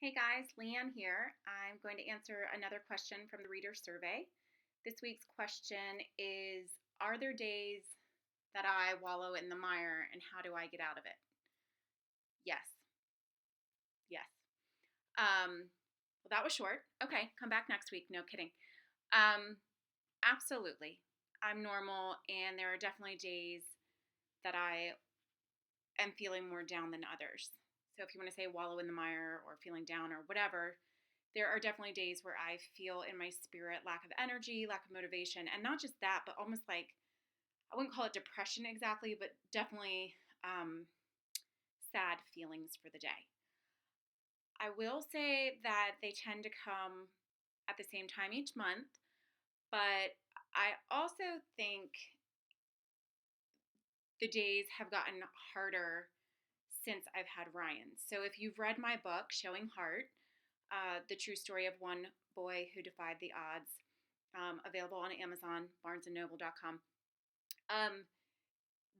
Hey guys, Leighann here. I'm going to answer another question from the reader survey. This week's question is: are there days that I wallow in the mire and how do I get out of it? Yes, yes. Well, that was short. Okay, come back next week. No kidding. Um, Absolutely. I'm normal, and there are definitely days that I am feeling more down than others. So if you want to say wallow in the mire or feeling down or whatever, there are definitely days where I feel in my spirit lack of energy, lack of motivation, and not just that, but almost like I wouldn't call it depression exactly, but definitely um, sad feelings for the day. I will say that they tend to come at the same time each month, but I also think the days have gotten harder since I've had Ryan. So if you've read my book, Showing Heart, the true story of one boy who defied the odds, available on Amazon, barnesandnoble.com, um,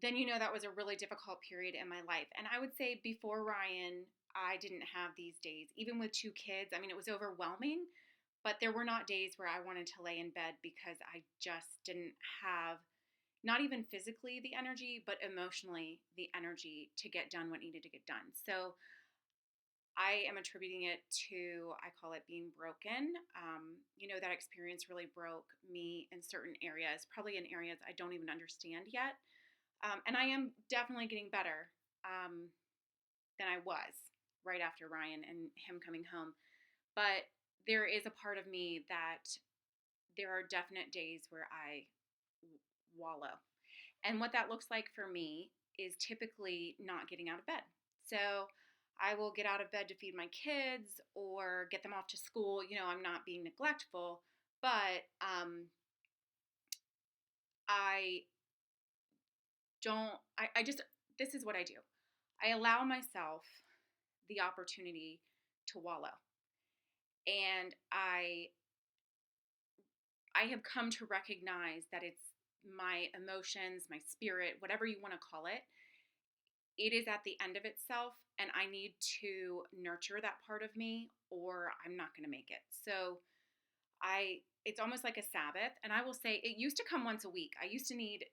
then you know that was a really difficult period in my life. And I would say before Ryan, I didn't have these days. Even with two kids, I mean, it was overwhelming, but there were not days where I wanted to lay in bed because I just didn't have, not even physically the energy, but emotionally the energy to get done what needed to get done. So I am attributing it to, I call it being broken. That experience really broke me in certain areas, probably in areas I don't even understand yet. And I am definitely getting better than I was right after Ryan and him coming home. But there is a part of me that there are definite days where I wallow. And what that looks like for me is typically not getting out of bed. So I will get out of bed to feed my kids or get them off to school. I'm not being neglectful, but I don't, I just, this is what I do. I allow myself the opportunity to wallow. And I have come to recognize that it's my emotions, my spirit, whatever you want to call it, it is at the end of itself, and I need to nurture that part of me or I'm not going to make it. So it's almost like a Sabbath. And I will say it used to come once a week. I used to need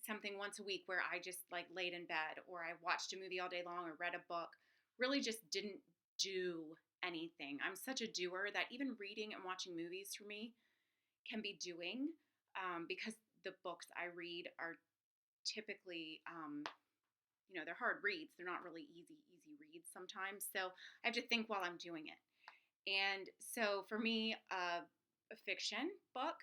something once a week where I just like laid in bed or I watched a movie all day long or read a book, really just didn't do anything. I'm such a doer that even reading and watching movies for me can be doing, because the books I read are typically, they're hard reads. They're not really easy reads sometimes. So I have to think while I'm doing it. And so for me, a fiction book,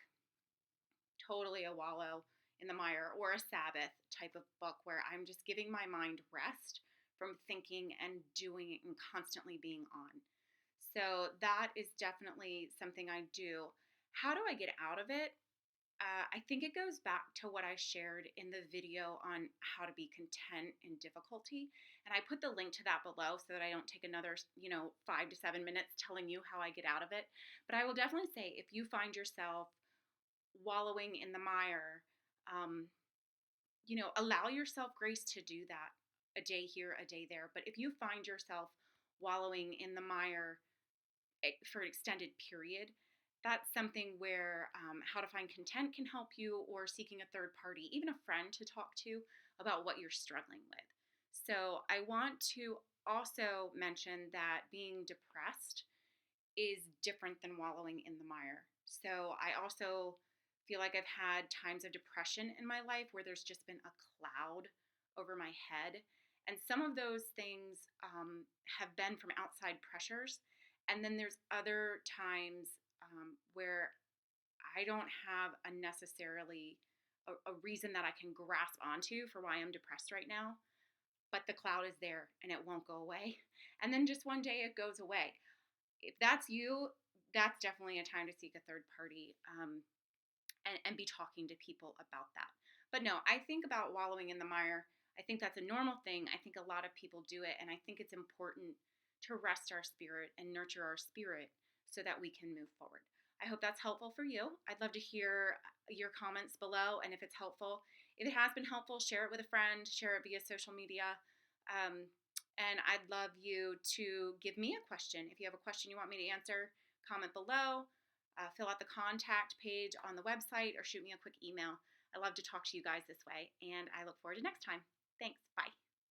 totally a wallow in the mire, or a Sabbath type of book where I'm just giving my mind rest from thinking and doing and constantly being on. So that is definitely something I do. How do I get out of it? I think it goes back to what I shared in the video on how to be content in difficulty. And I put the link to that below so that I don't take another, 5 to 7 minutes telling you how I get out of it. But I will definitely say if you find yourself wallowing in the mire, allow yourself grace to do that, a day here, a day there. But if you find yourself wallowing in the mire for an extended period, that's something where how to find content can help you, or seeking a third party, even a friend to talk to about what you're struggling with. So I want to also mention that being depressed is different than wallowing in the mire. So I also feel like I've had times of depression in my life where there's just been a cloud over my head. And some of those things have been from outside pressures. And then there's other times where I don't have a necessarily a reason that I can grasp onto for why I'm depressed right now, but the cloud is there and it won't go away. And then just one day it goes away. If that's you, that's definitely a time to seek a third party, and be talking to people about that. But no, I think about wallowing in the mire. I think that's a normal thing. I think a lot of people do it, and I think it's important to rest our spirit and nurture our spirit so that we can move forward. I hope that's helpful for you. I'd love to hear your comments below, and if it's helpful, if it has been helpful, share it with a friend, share it via social media. And I'd love you to give me a question. If you have a question you want me to answer, comment below, fill out the contact page on the website, or shoot me a quick email. I love to talk to you guys this way, and I look forward to next time. Thanks. Bye.